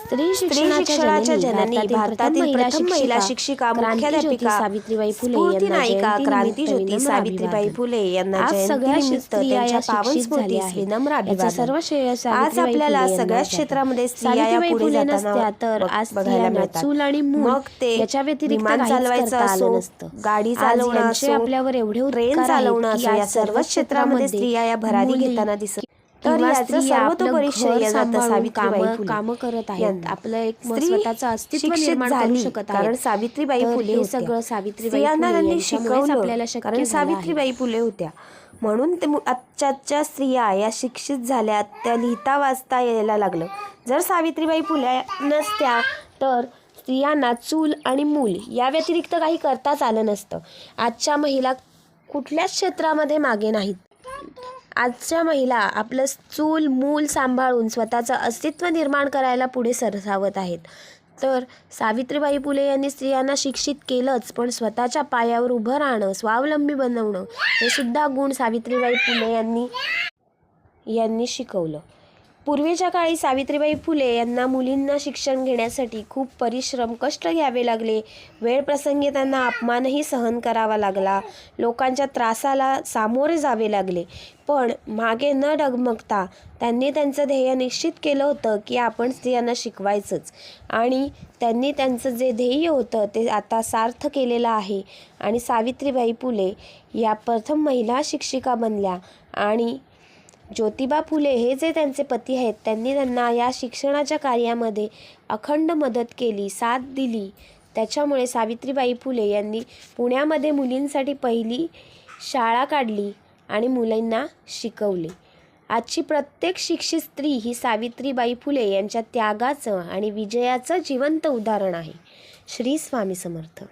स्त्री शिक्षणाच्या जननी, भारतातील प्रथम महिला शिक्षिका, मुख्याध्यापिका सावित्रीबाई फुले नायिका, क्रांतिज्योती सावित्रीबाई फुले यांना जयंतीनिमित्त त्यांच्या पावन स्मृतीस विनम्र अभिवादन। सर्व श्रेय आज आपल्याला सगळ्याच क्षेत्रामध्ये स्त्रिया पुढे जाताना तर आज बघायला मिळतात। चूल आणि मूल मग ते याच्या व्यतिरिक्त विमान चालवायचं असो, गाडी चालवणं असो, आपल्यावर एवढे ट्रेन चालवणं असो, या सर्व क्षेत्रामध्ये स्त्रिया या भरारी घेताना दिसत। तर याचं सर्वतोपरी श्रेय जातं सावित्रीबाई फुले काम करत आहेत, आपलं एक स्वतःचं अस्तित्व शिक्षित निर्माण करू झाली शकत कारण सावित्रीबाई फुले हे होत्या। सगळं सावित्रीबाई स्त्रियांना फुले त्यांनी यांच्यामुळेच आपल्याला शिकवलं शक्य कारण झालं आहे। सावित्रीबाई फुले होत्या, म्हणून ते आजच्या स्त्रिया या शिक्षित झाल्या, त्या लिहिता वाचता यायला लागलं। जर सावित्रीबाई फुले नसत्या तर स्त्रियांना चूल आणि मूल या व्यतिरिक्त काही करताच आलं नसतं। आजच्या महिला कुठल्याच क्षेत्रामध्ये मागे नाहीत। आजच्या महिला आपलं चूल मूल सांभाळून स्वतःचं अस्तित्व निर्माण करायला पुढे सरसावत आहेत। तर सावित्रीबाई फुले यांनी स्त्रियांना शिक्षित केलंच, पण स्वतःच्या पायावर उभं राहणं, स्वावलंबी बनवणं हे सुद्धा गुण सावित्रीबाई फुले यांनी शिकवलं। पूर्वीच्या काळी सावित्रीबाई फुले यांना मुलींना शिक्षण घेण्यासाठी खूप परिश्रम कष्ट घ्यावे लागले। वेळ प्रसंगी त्यांना अपमानही सहन करावा लागला, लोकांच्या त्रासाला सामोरे जावे लागले, पण मागे न डगमगता त्यांनी त्यांचं ध्येय निश्चित केलं होतं की आपण स्त्रियांना शिकवायचंच। आणि त्यांनी त्यांचं जे ध्येय होतं ते आता सार्थ केलेलं आहे आणि सावित्रीबाई फुले या प्रथम महिला शिक्षिका बनल्या। आणि ज्योतिबा फुले हे जे त्यांचे पती आहेत, त्यांनी त्यांना या शिक्षणाच्या कार्यामध्ये अखंड मदत केली, साथ दिली। त्याच्यामुळे सावित्रीबाई फुले यांनी पुण्यामध्ये मुलींसाठी पहिली शाळा काढली आणि मुलींना शिकवले। आजची प्रत्येक शिक्षित स्त्री ही सावित्रीबाई फुले यांच्या त्यागाचं आणि विजयाचं जिवंत उदाहरण आहे। श्री स्वामी समर्थ।